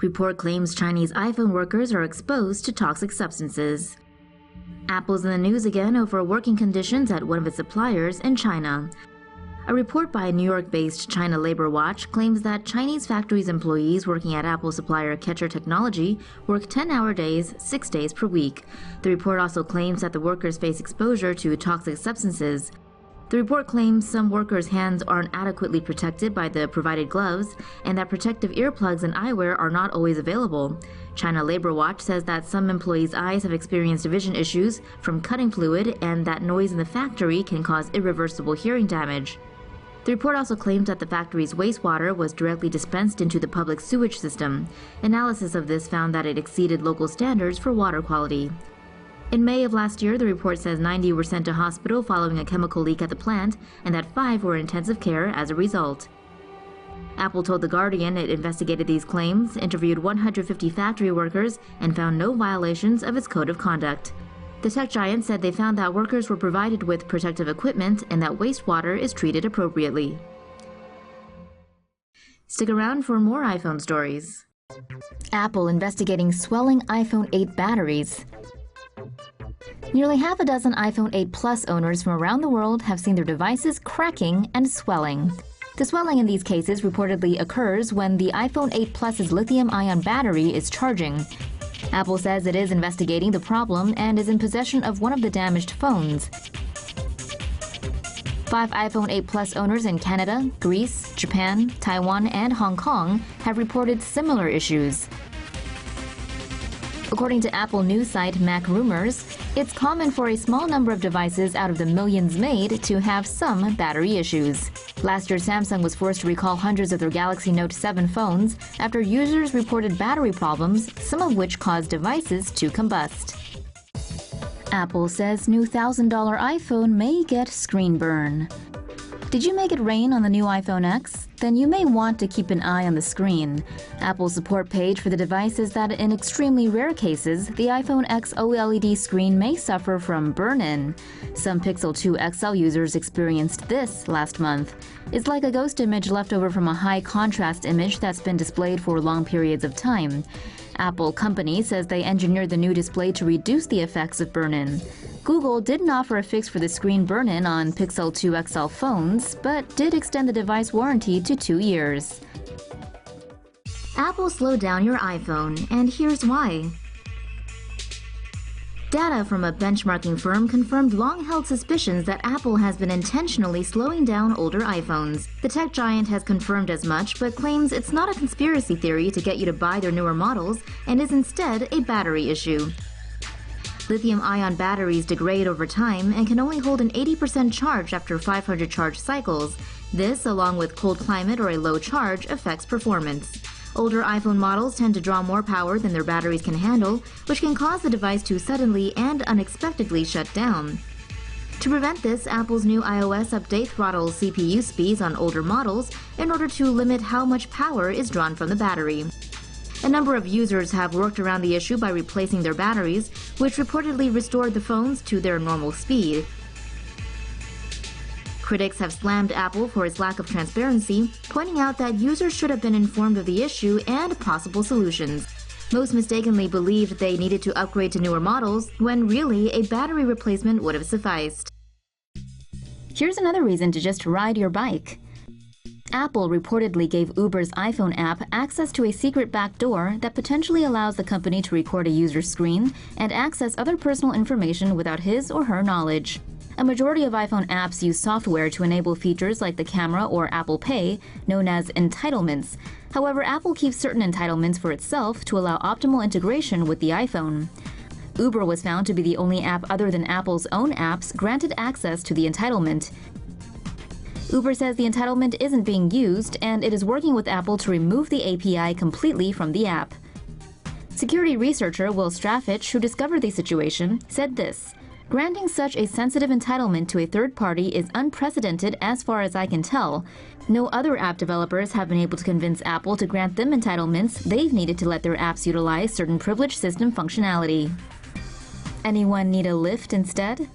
Report claims Chinese iPhone workers are exposed to toxic substances. Apple's in the news again over working conditions at one of its suppliers in China. A report by New York-based China Labor Watch claims that Chinese factories' employees working at Apple supplier Catcher Technology work 10-hour days, 6 days per week. The report also claims that the workers face exposure to toxic substances. The report claims some workers' hands aren't adequately protected by the provided gloves and that protective earplugs and eyewear are not always available. China Labor Watch says that some employees' eyes have experienced vision issues from cutting fluid and that noise in the factory can cause irreversible hearing damage. The report also claims that the factory's wastewater was directly dispensed into the public sewage system. Analysis of this found that it exceeded local standards for water quality. In May of last year, the report says 90 were sent to hospital following a chemical leak at the plant, and that 5 were in intensive care as a result. Apple told The Guardian it investigated these claims, interviewed 150 factory workers, and found no violations of its code of conduct. The tech giant said they found that workers were provided with protective equipment and that wastewater is treated appropriately. Stick around for more iPhone stories. Apple investigating swelling iPhone 8 batteries. Nearly half a dozen iPhone 8 Plus owners from around the world have seen their devices cracking and swelling. The swelling in these cases reportedly occurs when the iPhone 8 Plus's lithium-ion battery is charging. Apple says it is investigating the problem and is in possession of one of the damaged phones. 5 iPhone 8 Plus owners in Canada, Greece, Japan, Taiwan, and Hong Kong have reported similar issues. According to Apple news site Mac Rumors, it's common for a small number of devices out of the millions made to have some battery issues. Last year, Samsung was forced to recall hundreds of their Galaxy Note 7 phones after users reported battery problems, some of which caused devices to combust. Apple says new $1,000 iPhone may get screen burn. Did you make it rain on the new iPhone X? Then you may want to keep an eye on the screen. Apple's support page for the device says that in extremely rare cases, the iPhone X OLED screen may suffer from burn-in. Some Pixel 2 XL users experienced this last month. It's like a ghost image left over from a high-contrast image that's been displayed for long periods of time. Apple company says they engineered the new display to reduce the effects of burn-in. Google didn't offer a fix for the screen burn-in on Pixel 2 XL phones, but did extend the device warranty to 2 years. Apple slowed down your iPhone, and here's why. Data from a benchmarking firm confirmed long-held suspicions that Apple has been intentionally slowing down older iPhones. The tech giant has confirmed as much, but claims it's not a conspiracy theory to get you to buy their newer models and is instead a battery issue. Lithium-ion batteries degrade over time and can only hold an 80% charge after 500 charge cycles. This, along with cold climate or a low charge, affects performance. Older iPhone models tend to draw more power than their batteries can handle, which can cause the device to suddenly and unexpectedly shut down. To prevent this, Apple's new iOS update throttles CPU speeds on older models in order to limit how much power is drawn from the battery. A number of users have worked around the issue by replacing their batteries, which reportedly restored the phones to their normal speed. Critics have slammed Apple for its lack of transparency, pointing out that users should have been informed of the issue and possible solutions. Most mistakenly believed they needed to upgrade to newer models, when really a battery replacement would have sufficed. Here's another reason to just ride your bike. Apple reportedly gave Uber's iPhone app access to a secret backdoor that potentially allows the company to record a user's screen and access other personal information without his or her knowledge. A majority of iPhone apps use software to enable features like the camera or Apple Pay, known as entitlements. However, Apple keeps certain entitlements for itself to allow optimal integration with the iPhone. Uber was found to be the only app other than Apple's own apps granted access to the entitlement. Uber says the entitlement isn't being used, and it is working with Apple to remove the API completely from the app. Security researcher Will Straffitch, who discovered the situation, said this: "Granting such a sensitive entitlement to a third party is unprecedented as far as I can tell. No other app developers have been able to convince Apple to grant them entitlements they've needed to let their apps utilize certain privileged system functionality." Anyone need a lift instead?